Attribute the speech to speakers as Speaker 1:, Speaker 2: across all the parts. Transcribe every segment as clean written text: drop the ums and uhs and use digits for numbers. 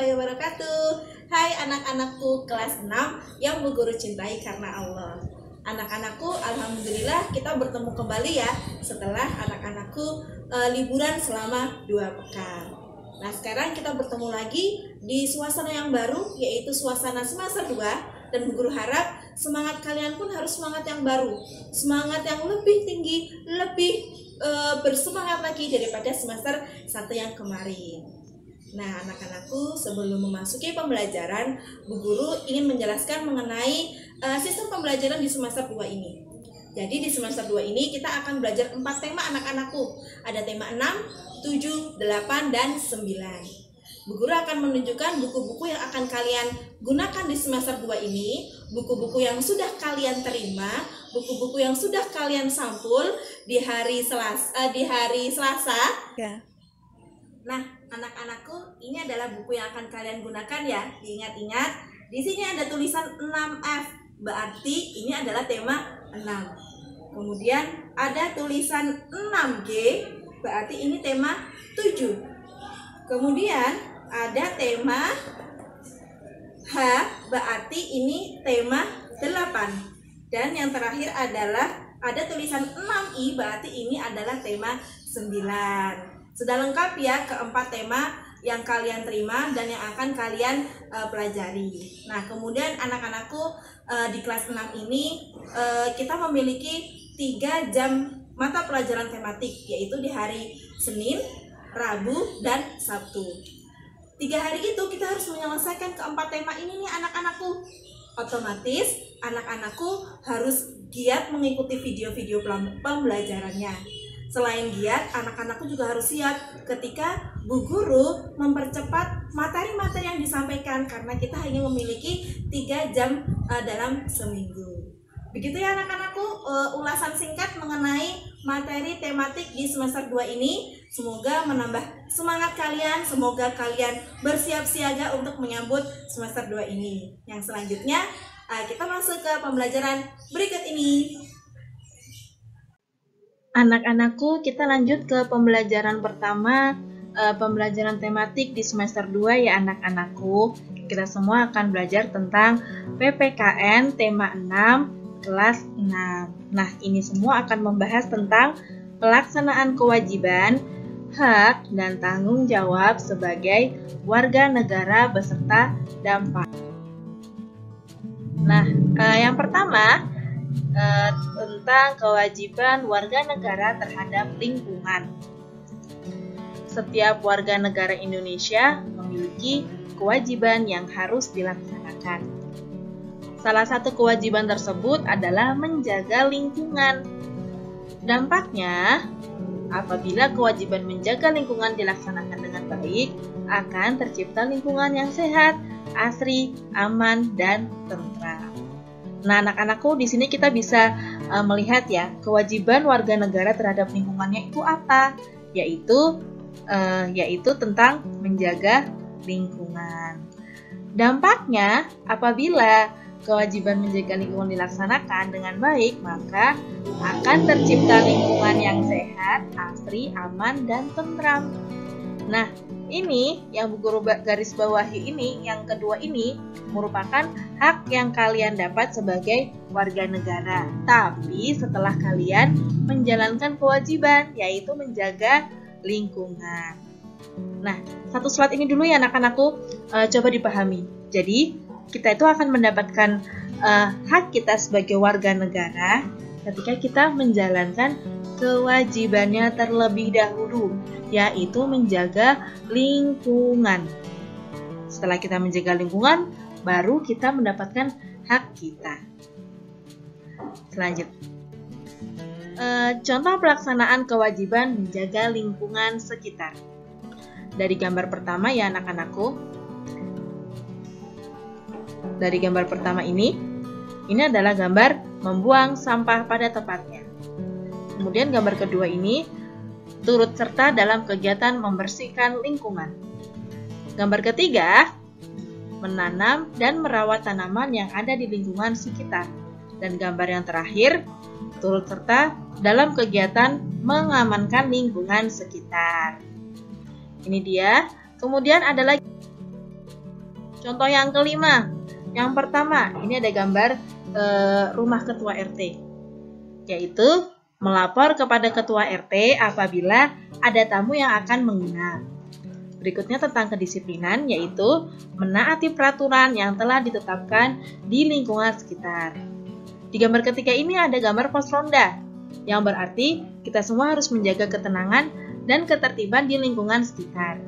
Speaker 1: warahmatullahi wabarakatuh. Hai anak-anakku kelas 6 yang Bu Guru cintai karena Allah. Anak-anakku, alhamdulillah kita bertemu kembali ya setelah anak-anakku liburan selama 2 pekan. Nah, sekarang kita bertemu lagi di suasana yang baru, yaitu suasana semester 2. Dan Bu Guru harap semangat kalian pun harus semangat yang baru, semangat yang lebih tinggi, lebih bersemangat lagi daripada semester 1 yang kemarin. Nah, anak-anakku, sebelum memasuki pembelajaran, Bu Guru ingin menjelaskan mengenai sistem pembelajaran di semester 2 ini. Jadi di semester 2 ini kita akan belajar 4 tema anak-anakku. Ada tema 6, 7, 8, dan 9. Bu Guru akan menunjukkan buku-buku yang akan kalian gunakan di semester 2 ini, buku-buku yang sudah kalian terima, buku-buku yang sudah kalian sampul di hari Selasa. Ya. Nah, anak-anakku, ini adalah buku yang akan kalian gunakan ya. Diingat-ingat, di sini ada tulisan 6F, berarti ini adalah tema 6. Kemudian ada tulisan 6G, berarti ini tema 7. Kemudian ada tema H, berarti ini tema 8. Dan yang terakhir adalah ada tulisan 6I, berarti ini adalah tema 9. Sudah lengkap ya keempat tema yang kalian terima dan yang akan kalian pelajari. Nah, kemudian anak-anakku di kelas 6 ini kita memiliki 3 jam mata pelajaran tematik, yaitu di hari Senin, Rabu, dan Sabtu. 3 hari itu kita harus menyelesaikan keempat tema ini nih anak-anakku. Otomatis anak-anakku harus giat mengikuti video-video pembelajarannya. Selain giat, anak-anakku juga harus siap ketika Bu Guru mempercepat materi-materi yang disampaikan karena kita hanya memiliki 3 jam dalam seminggu. Begitu ya anak-anakku, ulasan singkat mengenai materi tematik di semester 2 ini. Semoga menambah semangat kalian, semoga kalian bersiap siaga untuk menyambut semester 2 ini. Yang selanjutnya, kita masuk ke pembelajaran berikut ini.
Speaker 2: Anak-anakku, kita lanjut ke pembelajaran pertama, pembelajaran tematik di semester 2 ya anak-anakku. Kita semua akan belajar tentang PPKN tema 6, kelas 6. Nah, ini semua akan membahas tentang pelaksanaan kewajiban, hak, dan tanggung jawab sebagai warga negara beserta dampak. Nah, yang pertama, tentang kewajiban warga negara terhadap lingkungan. Setiap warga negara Indonesia memiliki kewajiban yang harus dilaksanakan. Salah satu kewajiban tersebut adalah menjaga lingkungan. Dampaknya, apabila kewajiban menjaga lingkungan dilaksanakan dengan baik, akan tercipta lingkungan yang sehat, asri, aman, dan tentram. Nah, anak-anakku, di sini kita bisa melihat ya, kewajiban warga negara terhadap lingkungannya itu apa? Yaitu tentang menjaga lingkungan. Dampaknya, apabila kewajiban menjaga lingkungan dilaksanakan dengan baik, maka akan tercipta lingkungan yang sehat, asri, aman, dan tentram. Nah, ini yang Bu Guru garis bawahi ini, yang kedua ini merupakan hak yang kalian dapat sebagai warga negara. Tapi setelah kalian menjalankan kewajiban, yaitu menjaga lingkungan. Nah, satu slide ini dulu ya anak-anakku, coba dipahami. Jadi, kita itu akan mendapatkan hak kita sebagai warga negara ketika kita menjalankan kewajibannya terlebih dahulu, yaitu menjaga lingkungan. Setelah kita menjaga lingkungan, baru kita mendapatkan hak kita. Selanjutnya, contoh pelaksanaan kewajiban menjaga lingkungan sekitar. Dari gambar pertama ya anak-anakku. Dari gambar pertama ini adalah gambar membuang sampah pada tempatnya. Kemudian gambar kedua ini turut serta dalam kegiatan membersihkan lingkungan. Gambar ketiga, menanam dan merawat tanaman yang ada di lingkungan sekitar. Dan gambar yang terakhir, turut serta dalam kegiatan mengamankan lingkungan sekitar. Ini dia. Kemudian ada lagi Contoh yang kelima, yang pertama, ini ada gambar rumah ketua RT, yaitu melapor kepada ketua RT apabila ada tamu yang akan menginap. Berikutnya tentang kedisiplinan, yaitu menaati peraturan yang telah ditetapkan di lingkungan sekitar. Di gambar ketiga ini ada gambar pos ronda, yang berarti kita semua harus menjaga ketenangan dan ketertiban di lingkungan sekitar.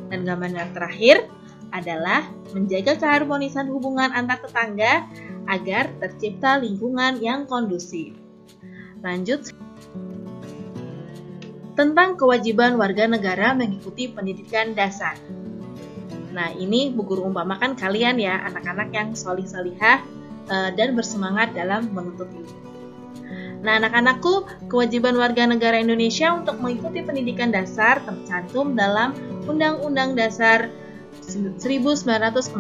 Speaker 2: Dan gambar yang terakhir adalah menjaga keharmonisan hubungan antar tetangga agar tercipta lingkungan yang kondusif. Lanjut, tentang kewajiban warga negara mengikuti pendidikan dasar. Nah, ini Bu Guru umpamakan kalian ya, anak-anak yang solih-solihah dan bersemangat dalam menuntut ilmu. Nah, anak-anakku, kewajiban warga negara Indonesia untuk mengikuti pendidikan dasar tercantum dalam Undang-Undang Dasar 1945.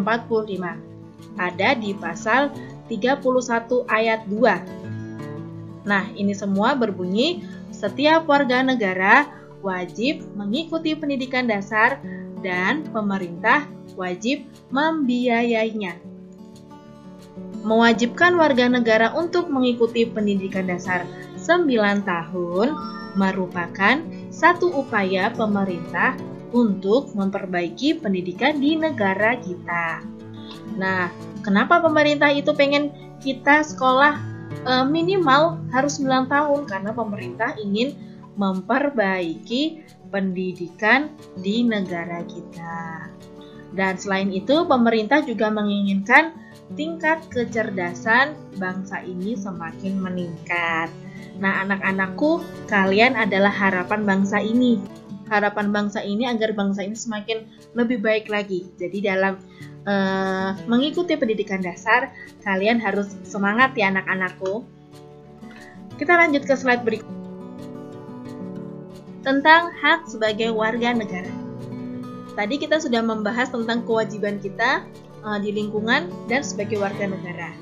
Speaker 2: Ada di pasal 31 ayat 2. Nah, ini semua berbunyi, setiap warga negara wajib mengikuti pendidikan dasar dan pemerintah wajib membiayainya. Mewajibkan warga negara untuk mengikuti pendidikan dasar 9 tahun merupakan satu upaya pemerintah untuk memperbaiki pendidikan di negara kita. Nah, kenapa pemerintah itu pengen kita sekolah minimal harus 9 tahun? Karena pemerintah ingin memperbaiki pendidikan di negara kita. Dan selain itu, pemerintah juga menginginkan tingkat kecerdasan bangsa ini semakin meningkat. Nah, anak-anakku, kalian adalah harapan bangsa ini. Harapan bangsa ini agar bangsa ini semakin lebih baik lagi. Jadi dalam mengikuti pendidikan dasar, kalian harus semangat ya anak-anakku. Kita lanjut ke slide berikut. Tentang hak sebagai warga negara. Tadi kita sudah membahas tentang kewajiban kita di lingkungan dan sebagai warga negara.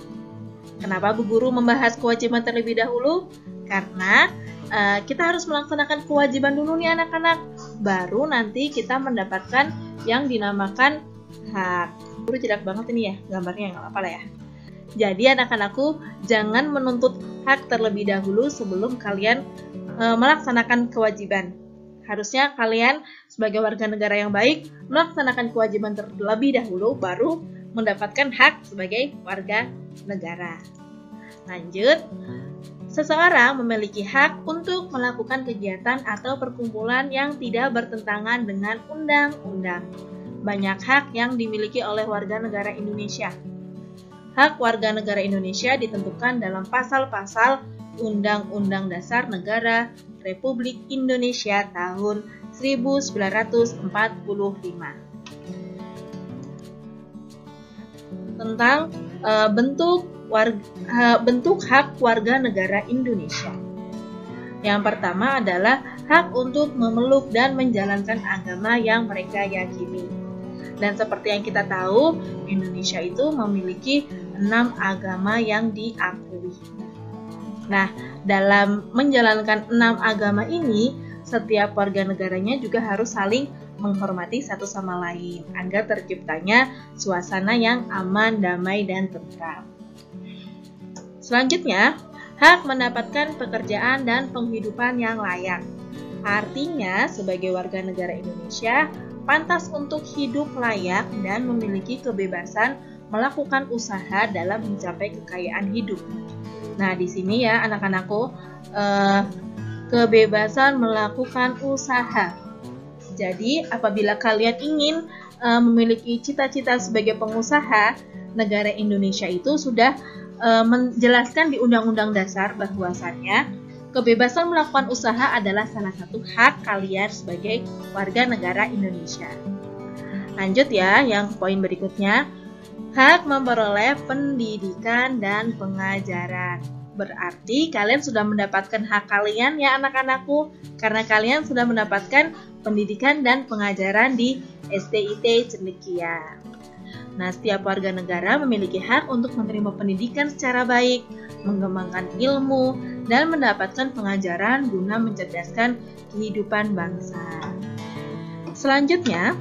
Speaker 2: Kenapa Bu Guru membahas kewajiban terlebih dahulu? Karena kita harus melaksanakan kewajiban dulu nih anak-anak, baru nanti kita mendapatkan yang dinamakan hak. Guru jelek banget ini ya gambarnya, nggak apa-apa lah ya. Jadi anak-anakku, jangan menuntut hak terlebih dahulu sebelum kalian melaksanakan kewajiban. Harusnya kalian sebagai warga negara yang baik melaksanakan kewajiban terlebih dahulu, baru mendapatkan hak sebagai warga negara. Lanjut. Seseorang memiliki hak untuk melakukan kegiatan atau perkumpulan yang tidak bertentangan dengan undang-undang. Banyak hak yang dimiliki oleh warga negara Indonesia. Hak warga negara Indonesia ditentukan dalam pasal-pasal Undang-Undang Dasar Negara Republik Indonesia tahun 1945. Tentang bentuk hak warga negara Indonesia. Yang pertama adalah hak untuk memeluk dan menjalankan agama yang mereka yakini. Dan seperti yang kita tahu, Indonesia itu memiliki 6 agama yang diakui. Nah, dalam menjalankan 6 agama ini, setiap warga negaranya juga harus saling menghormati satu sama lain agar terciptanya suasana yang aman, damai, dan tentram. Selanjutnya, hak mendapatkan pekerjaan dan penghidupan yang layak. Artinya, sebagai warga negara Indonesia, pantas untuk hidup layak dan memiliki kebebasan melakukan usaha dalam mencapai kekayaan hidup. Nah, di sini ya anak-anakku, kebebasan melakukan usaha. Jadi, apabila kalian ingin memiliki cita-cita sebagai pengusaha, negara Indonesia itu sudah menjelaskan di Undang-Undang Dasar bahwasannya kebebasan melakukan usaha adalah salah satu hak kalian sebagai warga negara Indonesia. Lanjut ya, yang poin berikutnya, hak memperoleh pendidikan dan pengajaran. Berarti kalian sudah mendapatkan hak kalian ya anak-anakku, karena kalian sudah mendapatkan pendidikan dan pengajaran di SDIT Cendekia. Nah, setiap warga negara memiliki hak untuk menerima pendidikan secara baik, mengembangkan ilmu, dan mendapatkan pengajaran guna mencerdaskan kehidupan bangsa. Selanjutnya,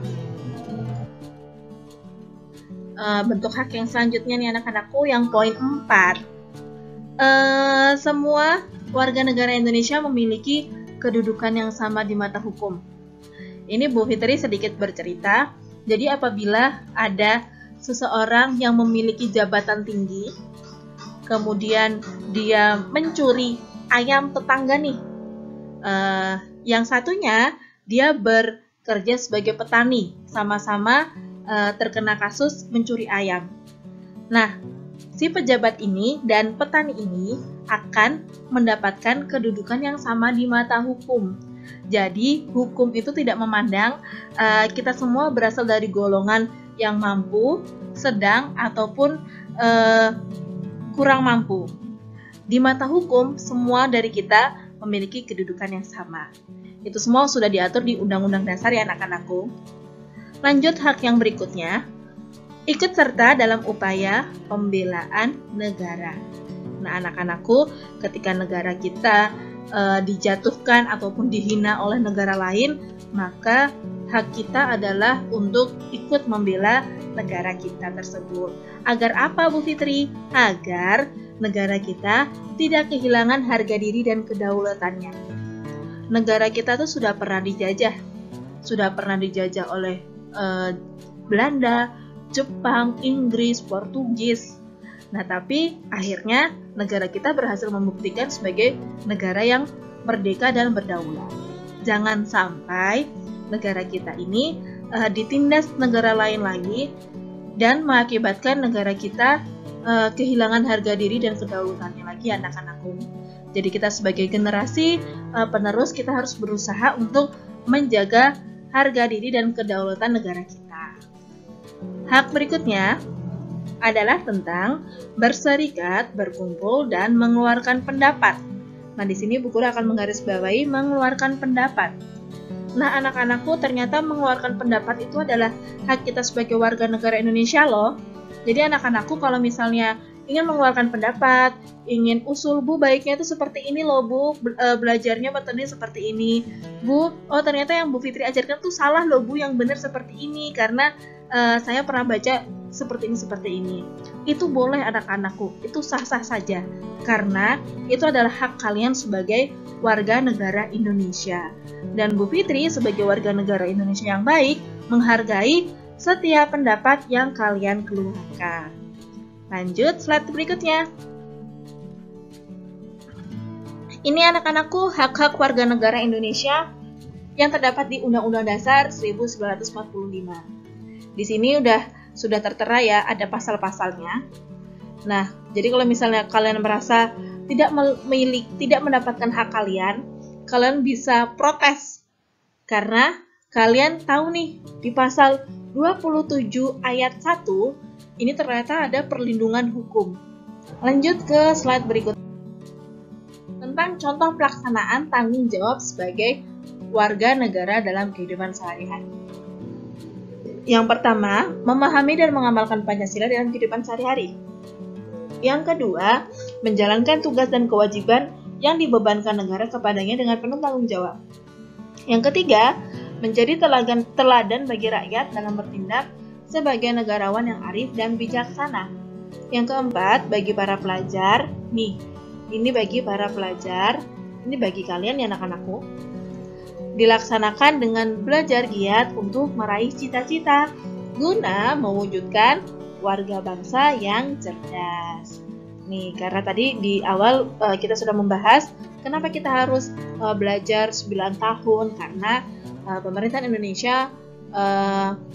Speaker 2: bentuk hak yang selanjutnya nih anak-anakku, yang poin 4. Semua warga negara Indonesia memiliki kedudukan yang sama di mata hukum. Ini Bu Fitri sedikit bercerita. Jadi apabila ada seseorang yang memiliki jabatan tinggi, kemudian dia mencuri ayam tetangga nih, yang satunya dia bekerja sebagai petani, sama-sama terkena kasus mencuri ayam. Nah, si pejabat ini dan petani ini akan mendapatkan kedudukan yang sama di mata hukum. Jadi, hukum itu tidak memandang kita semua berasal dari golongan yang mampu, sedang, ataupun kurang mampu. Di mata hukum, semua dari kita memiliki kedudukan yang sama. Itu semua sudah diatur di Undang-Undang Dasar ya anak-anakku. Lanjut hak yang berikutnya, ikut serta dalam upaya pembelaan negara. Nah anak-anakku, ketika negara kita dijatuhkan ataupun dihina oleh negara lain, maka hak kita adalah untuk ikut membela negara kita tersebut. Agar apa Bu Fitri? Agar negara kita tidak kehilangan harga diri dan kedaulatannya. Negara kita tuh sudah pernah dijajah oleh Belanda, Jepang, Inggris, Portugis. Nah, tapi akhirnya negara kita berhasil membuktikan sebagai negara yang merdeka dan berdaulat. Jangan sampai negara kita ini ditindas negara lain lagi dan mengakibatkan negara kita kehilangan harga diri dan kedaulatannya lagi anak-anakku. Jadi kita sebagai generasi penerus kita harus berusaha untuk menjaga harga diri dan kedaulatan negara kita. Hak berikutnya adalah tentang berserikat, berkumpul, dan mengeluarkan pendapat. Nah, di sini Bu Guru akan menggarisbawahi mengeluarkan pendapat. Nah, anak-anakku, ternyata mengeluarkan pendapat itu adalah hak kita sebagai warga negara Indonesia loh. Jadi anak-anakku kalau misalnya ingin mengeluarkan pendapat, ingin usul, Bu baiknya itu seperti ini loh Bu, belajarnya metodenya seperti ini. Bu, oh ternyata yang Bu Fitri ajarkan tuh salah loh Bu, yang benar seperti ini karena saya pernah baca seperti ini. Itu boleh anak-anakku, itu sah-sah saja karena itu adalah hak kalian sebagai warga negara Indonesia. Dan Bu Fitri sebagai warga negara Indonesia yang baik menghargai setiap pendapat yang kalian keluarkan. Lanjut slide berikutnya. Ini anak-anakku hak-hak warga negara Indonesia yang terdapat di Undang-Undang Dasar 1945. Di sini sudah tertera ya, ada pasal-pasalnya. Nah, jadi kalau misalnya kalian merasa tidak mendapatkan hak kalian bisa protes. Karena kalian tahu nih, di pasal 27 ayat 1 ini ternyata ada perlindungan hukum. Lanjut ke slide berikut. Tentang contoh pelaksanaan tanggung jawab sebagai warga negara dalam kehidupan sehari-hari. Yang pertama, memahami dan mengamalkan Pancasila dalam kehidupan sehari-hari. Yang kedua, menjalankan tugas dan kewajiban yang dibebankan negara kepadanya dengan penuh tanggung jawab. Yang ketiga, menjadi teladan bagi rakyat dalam bertindak sebagai negarawan yang arif dan bijaksana. Yang keempat, bagi para pelajar, ini bagi para pelajar, ini bagi kalian ya anak-anakku, dilaksanakan dengan belajar giat untuk meraih cita-cita guna mewujudkan warga bangsa yang cerdas. Karena tadi di awal kita sudah membahas kenapa kita harus belajar 9 tahun, karena pemerintahan Indonesia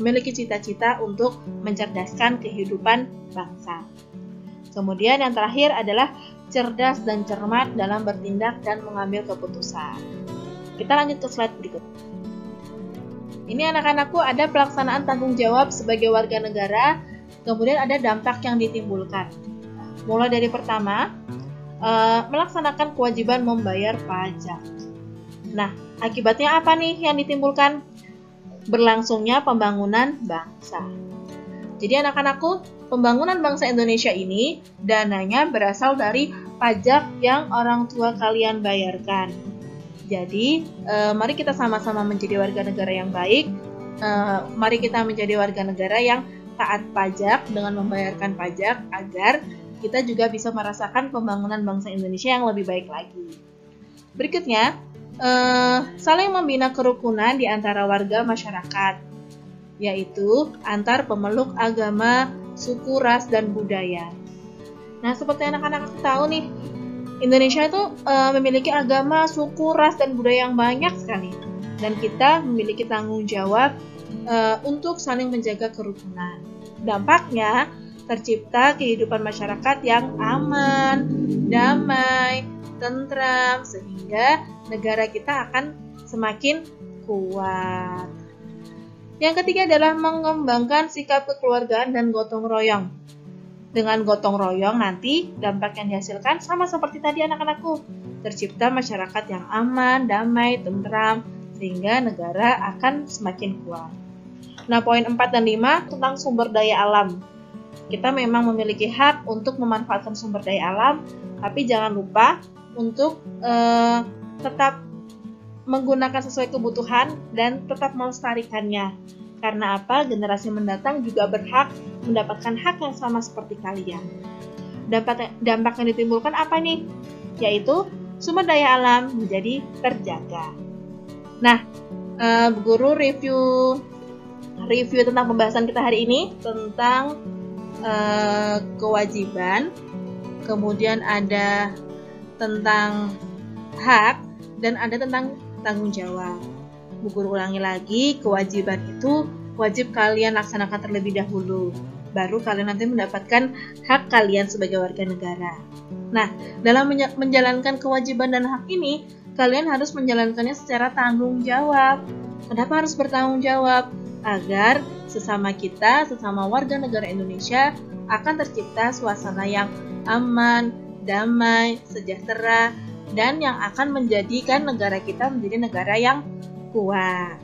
Speaker 2: memiliki cita-cita untuk mencerdaskan kehidupan bangsa. Kemudian yang terakhir adalah cerdas dan cermat dalam bertindak dan mengambil keputusan. Kita lanjut ke slide berikut. Ini anak-anakku ada pelaksanaan tanggung jawab sebagai warga negara, kemudian ada dampak yang ditimbulkan. Mulai dari pertama, melaksanakan kewajiban membayar pajak. Nah, akibatnya apa nih yang ditimbulkan? Berlangsungnya pembangunan bangsa. Jadi anak-anakku, pembangunan bangsa Indonesia ini dananya berasal dari pajak yang orang tua kalian bayarkan. Jadi, mari kita sama-sama menjadi warga negara yang baik. Mari kita menjadi warga negara yang taat pajak dengan membayarkan pajak agar kita juga bisa merasakan pembangunan bangsa Indonesia yang lebih baik lagi. Berikutnya, saling membina kerukunan di antara warga masyarakat, yaitu antar pemeluk agama, suku, ras, dan budaya. Nah, seperti anak-anak tahu nih, Indonesia itu memiliki agama, suku, ras, dan budaya yang banyak sekali. Dan kita memiliki tanggung jawab untuk saling menjaga kerukunan. Dampaknya, tercipta kehidupan masyarakat yang aman, damai, tentram, sehingga negara kita akan semakin kuat. Yang ketiga adalah mengembangkan sikap kekeluargaan dan gotong royong. Dengan gotong royong nanti dampak yang dihasilkan sama seperti tadi anak-anakku. Tercipta masyarakat yang aman, damai, tentram, sehingga negara akan semakin kuat. Nah, poin 4 dan 5 tentang sumber daya alam. Kita memang memiliki hak untuk memanfaatkan sumber daya alam, tapi jangan lupa untuk tetap menggunakan sesuai kebutuhan dan tetap melestarikannya. Karena apa? Generasi mendatang juga berhak mendapatkan hak yang sama seperti kalian. Dampak yang ditimbulkan apa nih? Yaitu sumber daya alam menjadi terjaga. Nah, guru review tentang pembahasan kita hari ini tentang kewajiban, kemudian ada tentang hak, dan ada tentang tanggung jawab. Bu Guru ulangi lagi, kewajiban itu wajib kalian laksanakan terlebih dahulu, baru kalian nanti mendapatkan hak kalian sebagai warga negara. Nah, dalam menjalankan kewajiban dan hak ini, kalian harus menjalankannya secara tanggung jawab. Kenapa harus bertanggung jawab? Agar sesama kita, sesama warga negara Indonesia akan tercipta suasana yang aman, damai, sejahtera, dan yang akan menjadikan negara kita menjadi negara yang kuat.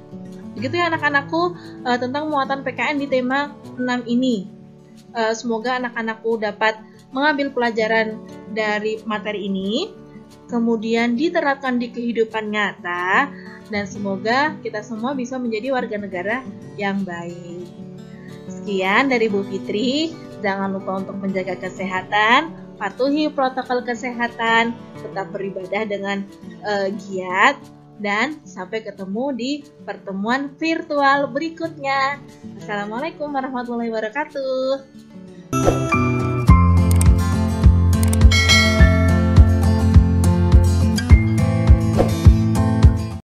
Speaker 2: Begitu ya anak-anakku tentang muatan PKN di tema 6 ini. Semoga anak-anakku dapat mengambil pelajaran dari materi ini, kemudian diterapkan di kehidupan nyata, dan semoga kita semua bisa menjadi warga negara yang baik. Sekian dari Bu Fitri. Jangan lupa untuk menjaga kesehatan, patuhi protokol kesehatan, tetap beribadah dengan giat, dan sampai ketemu di pertemuan virtual berikutnya. Assalamualaikum warahmatullahi wabarakatuh.